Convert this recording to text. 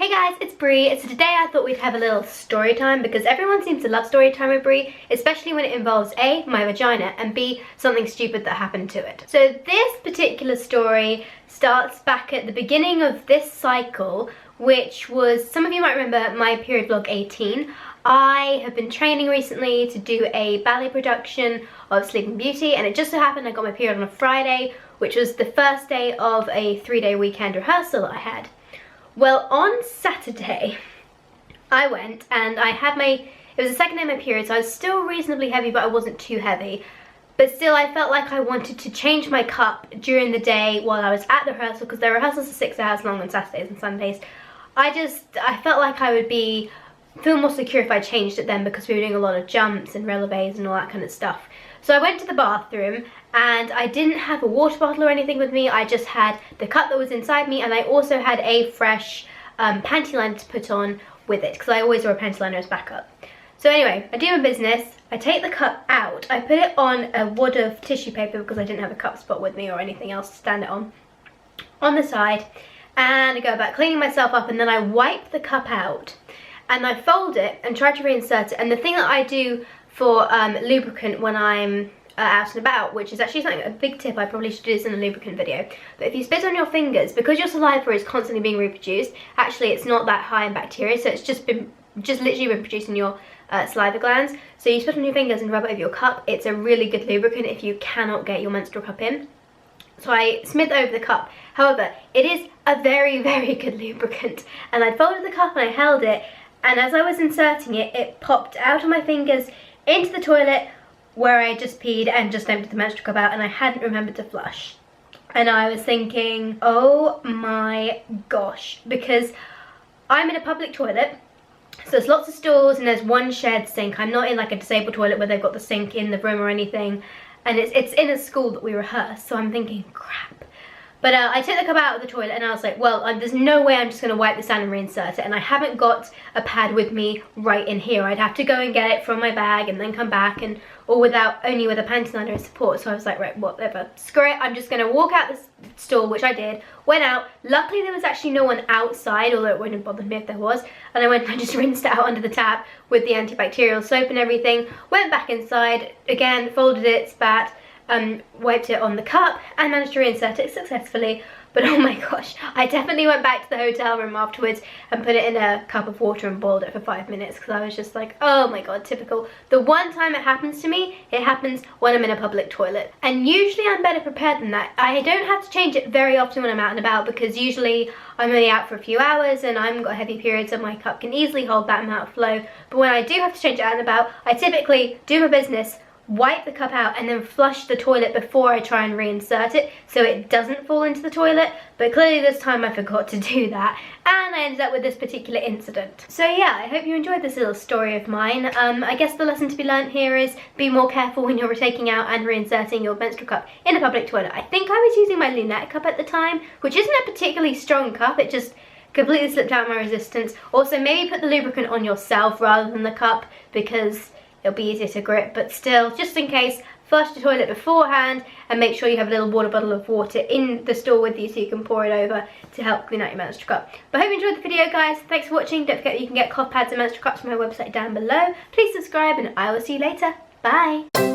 Hey guys, it's Bree. So today I thought we'd have a little story time because everyone seems to love story time with Bree, especially when it involves A, my vagina, and B, something stupid that happened to it. So this particular story starts back at the beginning of this cycle, which was, some of you might remember my period vlog 18. I have been training recently to do a ballet production of Sleeping Beauty, and it just so happened I got my period on a Friday, which was the first day of a 3-day weekend rehearsal that I had. Well, on Saturday, I went and I had it was the second day of my period, so I was still reasonably heavy, but I wasn't too heavy. But still, I felt like I wanted to change my cup during the day while I was at the rehearsal, because the rehearsals are 6 hours long on Saturdays and Sundays. I felt like I would feel more secure if I changed it then, because we were doing a lot of jumps and relevés and all that kind of stuff. So I went to the bathroom and I didn't have a water bottle or anything with me. I just had the cup that was inside me, and I also had a fresh panty liner to put on with it, because I always wear a panty liner as backup. So anyway, I do my business. I take the cup out. I put it on a wad of tissue paper because I didn't have a cup spot with me or anything else to stand it on the side. And I go about cleaning myself up, and then I wipe the cup out and I fold it and try to reinsert it. And the thing that I do for lubricant when I'm out and about, which is actually something, a big tip, I probably should do this in a lubricant video, but if you spit on your fingers, because your saliva is constantly being reproduced, actually it's not that high in bacteria, so it's just literally been producing your saliva glands. So you spit on your fingers and rub it over your cup. It's a really good lubricant if you cannot get your menstrual cup in. So I smeared over the cup. However, it is a very, very good lubricant, and I folded the cup and I held it, and as I was inserting it, it popped out of my fingers into the toilet where I just peed and just emptied the menstrual cup out, and I hadn't remembered to flush. And I was thinking, oh my gosh, because I'm in a public toilet, so there's lots of stalls and there's one shared sink. I'm not in like a disabled toilet where they've got the sink in the room or anything, and it's in a school that we rehearse, so I'm thinking, crap. But I took the cup out of the toilet and I was like, well, there's no way I'm just going to wipe this down and reinsert it. And I haven't got a pad with me right in here. I'd have to go and get it from my bag and then come back, or only with a panty liner as support. So I was like, right, whatever, screw it. I'm just going to walk out this stall, which I did. Went out. Luckily, there was actually no one outside, although it wouldn't have bothered me if there was. And I went and I just rinsed it out under the tap with the antibacterial soap and everything. Went back inside, again, folded it, spat, wiped it on the cup, and managed to reinsert it successfully. But oh my gosh, I definitely went back to the hotel room afterwards and put it in a cup of water and boiled it for 5 minutes, because I was just like, oh my god, typical. The one time it happens to me, it happens when I'm in a public toilet. And usually I'm better prepared than that. I don't have to change it very often when I'm out and about, because usually I'm only out for a few hours and I've got heavy periods, so my cup can easily hold that amount of flow. But when I do have to change it out and about, I typically do my business, wipe the cup out, and then flush the toilet before I try and reinsert it so it doesn't fall into the toilet. But clearly this time I forgot to do that, and I ended up with this particular incident. So yeah, I hope you enjoyed this little story of mine. I guess the lesson to be learned here is be more careful when you're taking out and reinserting your menstrual cup in a public toilet. I think I was using my lunette cup at the time, which isn't a particularly strong cup, it just completely slipped out my resistance. Also, maybe put the lubricant on yourself rather than the cup, because it'll be easier to grip. But still, just in case, flush the toilet beforehand and make sure you have a little water bottle of water in the store with you so you can pour it over to help clean out your menstrual cup. But I hope you enjoyed the video, guys. Thanks for watching. Don't forget that you can get cloth pads and menstrual cups from my website down below. Please subscribe, and I will see you later. Bye.